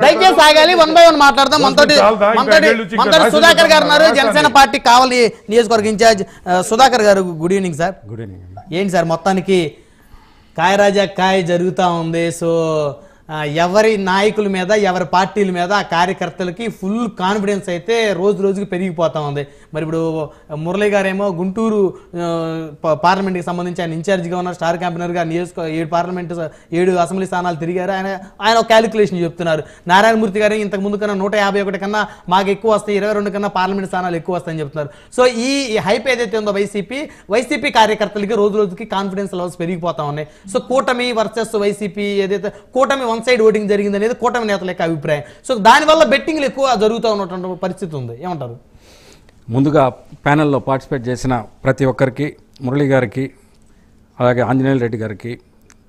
దయచేసి ఆగాలి. 1 by 1 మాట్లాడదాం. మనతోటి సుధాకర్ గారు ఉన్నారు, జనసేన పార్టీ కావలి నియోజకవర్గ ఇన్ఛార్జ్. సుధాకర్ గారు, good evening sir. Good evening. ఏంటి సార్ మొత్తానికి కాయరాజా కాయ జరుగుతూ ఉంది. సో ఎవరి నాయకుల మీద ఎవరి పార్టీల మీద ఆ కార్యకర్తలకి ఫుల్ కాన్ఫిడెన్స్ అయితే రోజు రోజుకి పెరిగిపోతూ ఉంది. మరి ఇప్పుడు మురళి గారేమో గుంటూరు పార్లమెంట్కి సంబంధించి ఆయన ఇన్ఛార్జిగా ఉన్న స్టార్ క్యాంపెయినర్గా 7 అసెంబ్లీ స్థానాలు తిరిగారు. ఆయన ఒక క్యాలిక్యులేషన్ చెప్తున్నారు. నారాయణమూర్తి గారు ఇంతకు ముందు కన్నా 151 కన్నా మాకు ఎక్కువ వస్తాయి, 22 కన్నా పార్లమెంట్ స్థానాలు ఎక్కువ వస్తాయని చెప్తున్నారు. సో ఈ హైప్ ఏదైతే ఉందో వైసీపీ కార్యకర్తలకి రోజు రోజుకి కాన్ఫిడెన్స్ లెవెల్స్ పెరిగిపోతా ఉన్నాయి. సో కూటమి వర్సెస్ వైసీపీ ఏదైతే కూటమి వన్ సైడ్ ఓటింగ్ జరిగింది అనేది కూటమి నేతల యొక్క అభిప్రాయం. సో దానివల్ల బెట్టింగ్లు ఎక్కువ జరుగుతూ ఉన్నటువంటి పరిస్థితి ఉంది. ఏమంటారు? ముందుగా ప్యానెల్లో పార్టిసిపేట్ చేసిన ప్రతి ఒక్కరికి, మురళి గారికి, అలాగే ఆంజనేయులు రెడ్డి గారికి,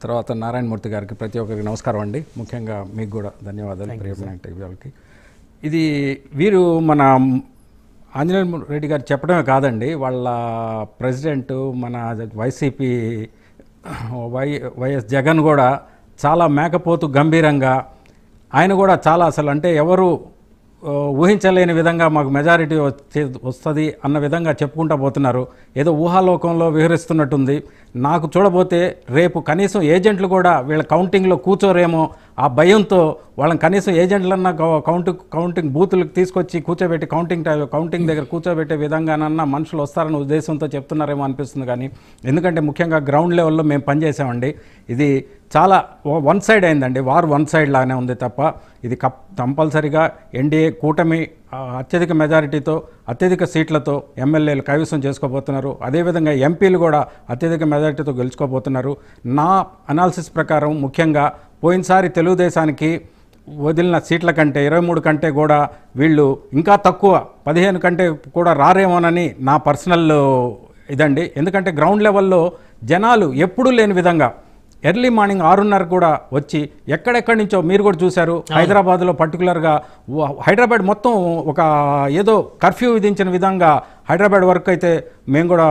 తర్వాత నారాయణమూర్తి గారికి, ప్రతి ఒక్కరికి నమస్కారం అండి. ముఖ్యంగా మీకు కూడా ధన్యవాదాలు. ప్రియమైనకి ఇది వీరు మన ఆంజనేయులు రెడ్డి గారు చెప్పడమే కాదండి, వాళ్ళ ప్రెసిడెంట్ మన వైసీపీ వైఎస్ జగన్ కూడా చాలా మేకపోతు గంభీరంగా ఆయన కూడా చాలా అసలు అంటే ఎవరు ఊహించలేని విధంగా మాకు మెజారిటీ వస్తుంది అన్న విధంగా చెప్పుకుంటూ పోతున్నారు. ఏదో ఊహాలోకంలో విహరిస్తున్నట్టుంది. నాకు చూడబోతే రేపు కనీసం ఏజెంట్లు కూడా వీళ్ళ కౌంటింగ్లో కూర్చోరేమో ఆ భయంతో వాళ్ళని కనీసం ఏజెంట్లన్నా కౌంటింగ్ బూతులకు తీసుకొచ్చి కూర్చోబెట్టి కౌంటింగ్ దగ్గర కూర్చోబెట్టే విధంగానన్నా మనుషులు వస్తారన్న ఉద్దేశంతో చెప్తున్నారేమో అనిపిస్తుంది. కానీ ఎందుకంటే ముఖ్యంగా గ్రౌండ్ లెవెల్లో మేము పనిచేసామండి. ఇది చాలా వన్ సైడ్ అయిందండి, వార్ వన్ సైడ్ లాగానే ఉంది తప్ప ఇది కంపల్సరిగా ఎన్డీఏ కూటమి అత్యధిక మెజారిటీతో అత్యధిక సీట్లతో ఎమ్మెల్యేలు కైవసం చేసుకోబోతున్నారు. అదేవిధంగా ఎంపీలు కూడా అత్యధిక మెజారిటీతో గెలుచుకోబోతున్నారు. నా అనాలిసిస్ ప్రకారం ముఖ్యంగా పోయినసారి తెలుగుదేశానికి వదిలిన సీట్ల కంటే 23 కంటే కూడా వీళ్ళు ఇంకా తక్కువ 15 కంటే కూడా రారేమోనని నా పర్సనల్ ఇదండి. ఎందుకంటే గ్రౌండ్ లెవెల్లో జనాలు ఎప్పుడూ లేని విధంగా ఎర్లీ మార్నింగ్ 6:30 కూడా వచ్చి ఎక్కడెక్కడి నుంచో మీరు కూడా చూశారు. హైదరాబాద్లో పర్టికులర్గా హైదరాబాద్ మొత్తం ఒక ఏదో కర్ఫ్యూ విధించిన విధంగా హైదరాబాద్ వరకు అయితే మేము కూడా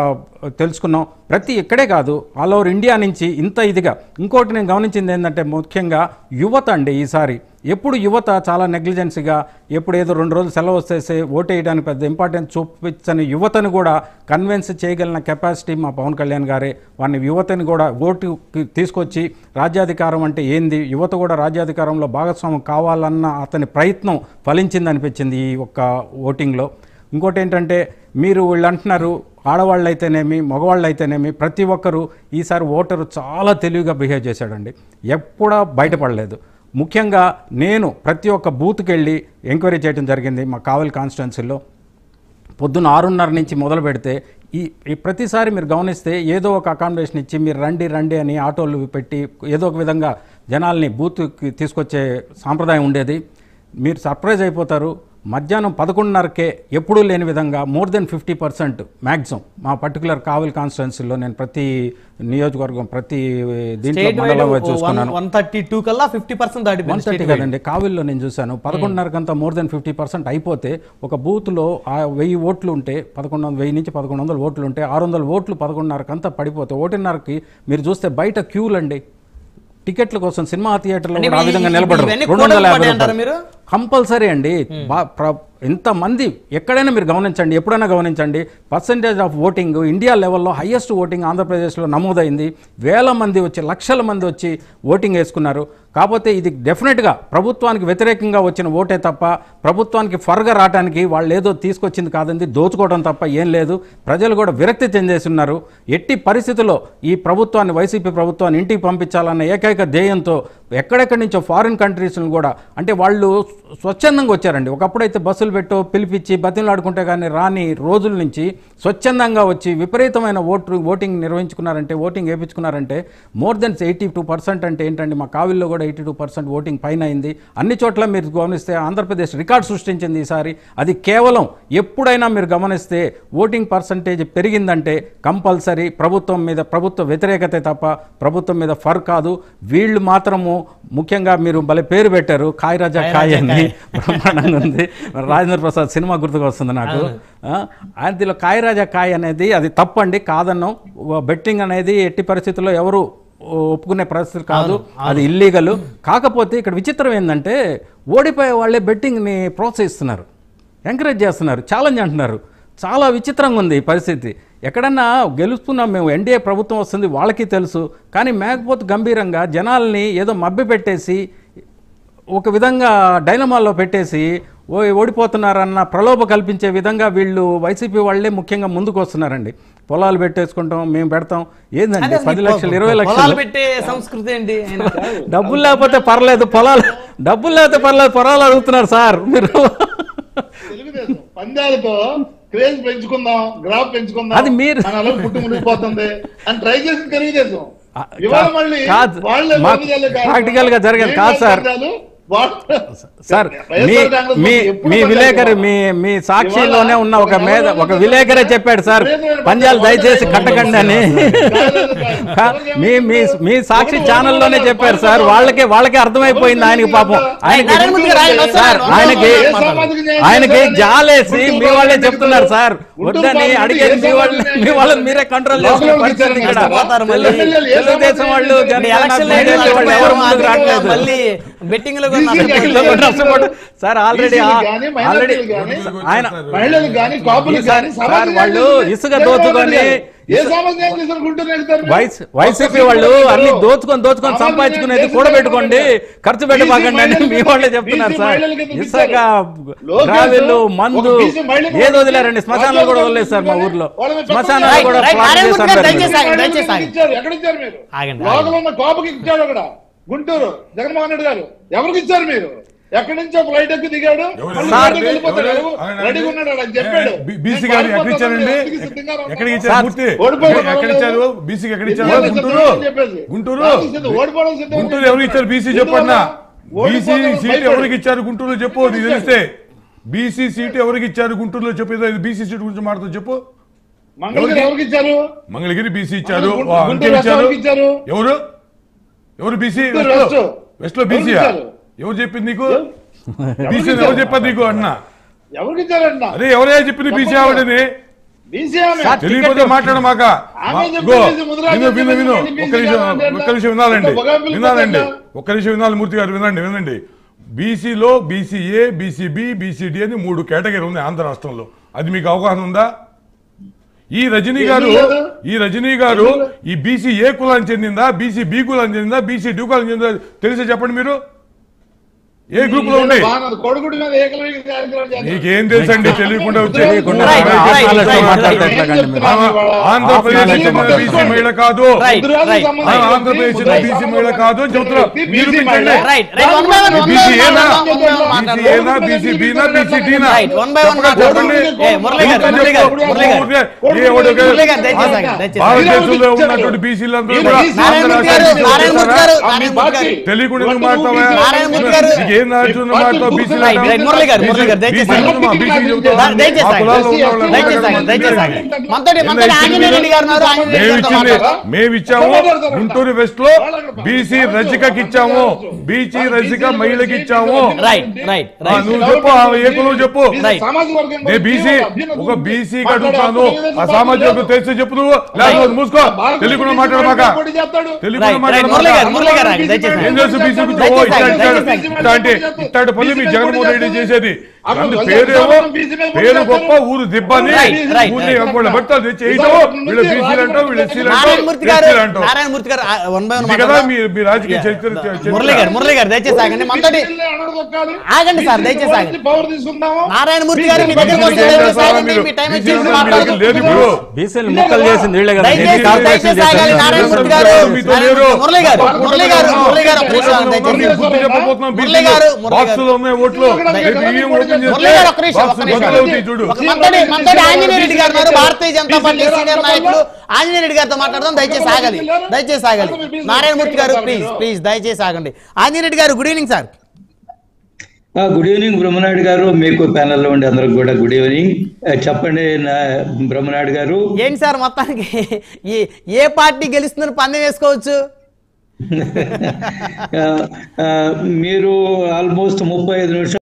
తెలుసుకున్నాం. ప్రతి ఇక్కడే కాదు ఆల్ ఓవర్ ఇండియా నుంచి ఇంత ఇదిగా. ఇంకోటి నేను గమనించింది ఏంటంటే ముఖ్యంగా యువత అండి. ఈసారి ఎప్పుడు యువత చాలా నెగ్లిజెన్సీగా ఎప్పుడు ఏదో 2 రోజులు సెలవు వస్తేసే ఓటు వేయడానికి పెద్ద ఇంపార్టెన్స్ చూపించని యువతను కూడా కన్విన్స్ చేయగలిగిన కెపాసిటీ మా పవన్ కళ్యాణ్ గారే. వారిని యువతని కూడా ఓటు తీసుకొచ్చి రాజ్యాధికారం అంటే ఏంది, యువత కూడా రాజ్యాధికారంలో భాగస్వామ్యం కావాలన్న అతని ప్రయత్నం ఫలించింది అనిపించింది ఈ ఒక్క ఓటింగ్లో. ఇంకోటి ఏంటంటే మీరు వీళ్ళు అంటున్నారు ఆడవాళ్ళు అయితేనేమి మగవాళ్ళు అయితేనేమి ప్రతి ఒక్కరూ ఈసారి ఓటరు చాలా తెలివిగా బిహేవ్ చేశాడండి. ఎప్పుడా బయటపడలేదు. ముఖ్యంగా నేను ప్రతి ఒక్క బూత్కి వెళ్ళి ఎంక్వైరీ చేయడం జరిగింది. మా కావలి కాన్స్టిట్యున్సీలో పొద్దున్న 6:30 నుంచి మొదలు పెడితే ఈ ప్రతిసారి మీరు గమనిస్తే ఏదో ఒక అకామిడేషన్ ఇచ్చి మీరు రండి అని ఆటోలు పెట్టి ఏదో ఒక విధంగా జనాల్ని బూత్కి తీసుకొచ్చే సాంప్రదాయం ఉండేది. మీరు సర్ప్రైజ్ అయిపోతారు. మధ్యాహ్నం 11:30కే ఎప్పుడూ లేని విధంగా మోర్ దెన్ 50% మ్యాక్సిమం మా పర్టికులర్ కావలి కాన్స్టిట్యున్సీలో నేను ప్రతి నియోజకవర్గం ప్రతి దీంట్లో మండలంలో చూసుకున్నాను. 132 కల్లా 50% దాటిపోయింది. 130 కదండి కావిల్లో నేను చూశాను. 11:30కంతా మోర్ దెన్ 50% అయిపోతే ఒక బూత్లో 1000 ఓట్లు ఉంటే 1000 నుంచి 1100 ఓట్లు ఉంటే 600 ఓట్లు 11:30కంతా పడిపోతే 1:30కి మీరు చూస్తే బయట క్యూలు అండి టికెట్ల కోసం. సినిమా థియేటర్లో ఆ విధంగా నిలబడరు. 250 కంపల్సరీ అండి. ఇంతమంది ఎక్కడైనా మీరు గమనించండి, ఎప్పుడైనా గమనించండి. పర్సంటేజ్ ఆఫ్ ఓటింగ్ ఇండియా లెవెల్లో హైయెస్ట్ ఓటింగ్ ఆంధ్రప్రదేశ్లో నమోదైంది. వేల మంది వచ్చి లక్షల మంది వచ్చి ఓటింగ్ వేసుకున్నారు. కాకపోతే ఇది డెఫినెట్గా ప్రభుత్వానికి వ్యతిరేకంగా వచ్చిన ఓటే తప్ప ప్రభుత్వానికి ఫర్గా రావడానికి వాళ్ళు ఏదో తీసుకొచ్చింది కాదండి, దోచుకోవడం తప్ప ఏం లేదు. ప్రజలు కూడా విరక్తి చెందేస్తున్నారు. ఎట్టి పరిస్థితుల్లో ఈ ప్రభుత్వాన్ని వైసీపీ ప్రభుత్వాన్ని ఇంటికి పంపించాలన్న ఏకైక ధ్యేయంతో ఎక్కడెక్కడి నుంచో ఫారిన్ కంట్రీస్ను కూడా అంటే వాళ్ళు స్వచ్ఛందంగా వచ్చారండి. ఒకప్పుడైతే బస్సులు పెట్టో పిలిపించి బతిమలాడుకుంటే కానీ రాని రోజుల నుంచి స్వచ్ఛందంగా వచ్చి విపరీతమైన ఓటింగ్ నిర్వహించుకున్నారంటే ఓటింగ్ వేయించుకున్నారంటే మోర్ దెన్ 82% అంటే ఏంటండి మా కావిల్లో కూడా 82% ఓటింగ్ పైన అయింది. అన్ని చోట్ల మీరు గమనిస్తే ఆంధ్రప్రదేశ్ రికార్డ్ సృష్టించింది ఈసారి. అది కేవలం ఎప్పుడైనా మీరు గమనిస్తే ఓటింగ్ పర్సంటేజ్ పెరిగిందంటే కంపల్సరీ ప్రభుత్వం మీద ప్రభుత్వ వ్యతిరేకత తప్ప ప్రభుత్వం మీద ఫర్ కాదు. వీళ్ళు మాత్రము ముఖ్యంగా మీరు భలే పేరు పెట్టారు కాయరాజా కాయ అని, బ్రహ్మాండంగా ఉంది. రాజేంద్ర ప్రసాద్ సినిమా గుర్తుకు వస్తుంది నాకు. అందులో కాయరాజా కాయ అనేది అది తప్పండి, కాదన్నాం. బెట్టింగ్ అనేది ఎట్టి పరిస్థితుల్లో ఎవరు ఒప్పుకునే పరిస్థితి కాదు, అది ఇల్లీగల్. కాకపోతే ఇక్కడ విచిత్రం ఏంటంటే ఓడిపోయే వాళ్ళే బెట్టింగ్ని ప్రోత్సహిస్తున్నారు, ఎంకరేజ్ చేస్తున్నారు, ఛాలెంజ్ అంటున్నారు. చాలా విచిత్రంగా ఉంది ఈ పరిస్థితి. ఎక్కడన్నా గెలుస్తున్నాం మేము, ఎన్డీఏ ప్రభుత్వం వస్తుంది వాళ్ళకి తెలుసు, కానీ మేకపోతు గంభీరంగా జనాల్ని ఏదో మభ్యపెట్టేసి ఒక విధంగా డైనమాల్లో పెట్టేసి ఓడిపోతున్నారన్న ప్రలోభ కల్పించే విధంగా వీళ్ళు వైసీపీ వాళ్ళే ముఖ్యంగా ముందుకు వస్తున్నారండి. పొలాలు పెట్టేసుకుంటాం, మేము పెడతాం. ఏందండి 10 లక్షలు 20 లక్షలు పెట్టే సంస్కృతి ఏంటి? డబ్బులు లేకపోతే పర్లేదు, డబ్బులు లేకపోతే పర్లేదు, పొలాలు అడుగుతున్నారు సార్ మీరు. తెలుగుదేశం పందాలతో క్రేజ్ పెంచుకుందాం, గ్రాఫ్ పెంచుకుందాం, అది మీరు పుట్టి మునిగిపోతుంది అని ట్రై చేసిన తెలుగుదేశం ఇవాళ మళ్ళీ ప్రాక్టికల్ గా జరగదు కాదు సార్. సార్ మీ విలేకరి మీ సాక్షిలోనే ఉన్న ఒక విలేకరే చెప్పాడు సార్, పంజాలు దయచేసి కట్టకండి అని. మీ సాక్షి ఛానల్లోనే చెప్పారు సార్. వాళ్ళకే అర్థమైపోయింది ఆయనకి, పాపం ఆయనకి జాలేసి మీ వాళ్ళే చెప్తున్నారు సార్ వద్దని. అడిగేది మీ వాళ్ళని మీరే కంట్రోల్ చేసుకునే పరిస్థితి ఇక్కడ. తెలుగుదేశం వాళ్ళు ఎవరు ముందుకు రావట్లేదు. సార్ ఆల్రెడీ ఆయన వాళ్ళు ఇసుక దోచుకొని వైసీపీ వాళ్ళు అన్ని దోచుకొని సంపాదించుకునేది కూడబెట్టుకోండి, ఖర్చు పెట్టబాకండి అని మీ వాళ్ళే చెప్తున్నారు సార్. ఇసుక, గ్రావెల్, మందు ఏదో వదిలేరండి, శ్మశానాలు కూడా వదిలేదు సార్. మా ఊర్లో శ్మశానాలు కూడా గుంటూరు జగన్మోహన్ రెడ్డి గారు ఎవరికి ఇచ్చారు మీరు? ఎక్కడి నుంచో ఫ్లైట్ ఎక్కి దిగాడు, రెడీగా ఉన్నాడు అని చెప్పాడు. బీసీ గారు ఎక్కడ ఇచ్చారండి? ఎక్కడికి ఇచ్చారు? మూర్తి ఎక్కడ ఇచ్చారు? బీసీకి ఎక్కడ ఇచ్చారు? గుంటూరు ఎవరికి ఇచ్చారు? బీసీ చెప్పన్నా. బీసీ సీట్ ఎవరికి ఇచ్చారు గుంటూరులో చెప్పు, నీకు తెలిస్తే. బీసీ సీట్ ఎవరికి ఇచ్చారు గుంటూరులో చెప్పు. బీసీ సీట్ గురించి మాట్లాడుతూ చెప్పు. మంగళగిరి ఎవరికి ఇచ్చారు? మంగళగిరి బీసీ ఇచ్చారు. ఎవరు బీసీ? వెస్ట్ లో బీసీ ఎవరు చెప్పింది నీకు? బీసీ ఎవరు చెప్పారు నీకు అన్నా? ఎవరికి ఇచ్చారన్న? అదే ఎవరే చెప్పింది బీసీ ఆవిడని? తెలియకపోతే మాట్లాడమాక. విను ఒక్క నిమిషం వినాలి మూర్తి గారు, వినండి. బీసీలో బీసీఏ, బీసీబీ, బీసీడీ అని 3 కేటగిరీ ఉంది ఆంధ్ర రాష్ట్రంలో. అది మీకు అవగాహన ఉందా? ఈ రజనీ గారు ఈ బీసీ ఏ కులానికి చెందిందా, బీసీ బి కులానికి చెందిందా, బీసీ డి కులానికి చెందిందా తెలిసే చెప్పండి. మీరు ఏ గ్రూప్ లో ఉన్నాయి? నీకేం తెలుసండి? తెలియకుండా ఆంధ్రప్రదేశ్ బీసీ మహిళ కాదు, ఆంధ్రప్రదేశ్ బీసీ మహిళ కాదు అని చెప్తున్నా. నిరూపించండి. బీసీ ఏనా, బీసీ బీనా, బీసీ డీనా చెప్పండి. భారతదేశంలో ఉన్నటువంటి బీసీలందరూ తెలియకుండా మాట్లాడతావా? మేమిచ్చాము గుంటూరు వెస్ట్ లో బీసీ రజికకి ఇచ్చాము, బీసీ రజిక మహిళకి ఇచ్చాము. నువ్వు చెప్పు, ఏ కులం చెప్పు. నేను బీసీ ఒక బీసీ అడుగుతాను, ఆ సామాజిక తెలిసి చెప్పు. నువ్వు లేకపోతే మూసుకో, తెలియకుండా మాట్లాడమాక. తెలియకుండా మాట్లాడమాక. ఏం తెలుసు బీసీ ఇట్లాంటి పనులు మీ జగన్మోహన్ రెడ్డి చేసేది. పేరు గొప్ప, ఊరు దిబ్బని కదా మీ రాజకీయ చరిత్ర. మురళి గారు దయచేసి ఆగండి. ఆగండి సార్, దయచేసి ఆగండి. నారాయణమూర్తి గారు బీసీలు ముక్కలు చేసింది వీళ్ళే కదా. భారతీయ జనతా పార్టీ సీనియర్ నాయకులు ఆంజనేయ రెడ్డి గారితో మాట్లాడదాం. దయచేసి ఆగాలి. నారాయణమూర్తి గారు ప్లీజ్ దయచేసి ఆగండి. ఆంజనేయ రెడ్డి గారు good evening sir. Good evening Brahmanaidu గారు, మీకు ప్యానెల్లో ఉండే అందరికి కూడా గుడ్ ఈవినింగ్. చెప్పండి బ్రహ్మనాయుడు గారు. ఏంటి సార్ మొత్తానికి ఏ పార్టీ గెలుస్తుందని పందెం వేసుకోవచ్చు? మీరు ఆల్మోస్ట్ 35 నిమిషాలు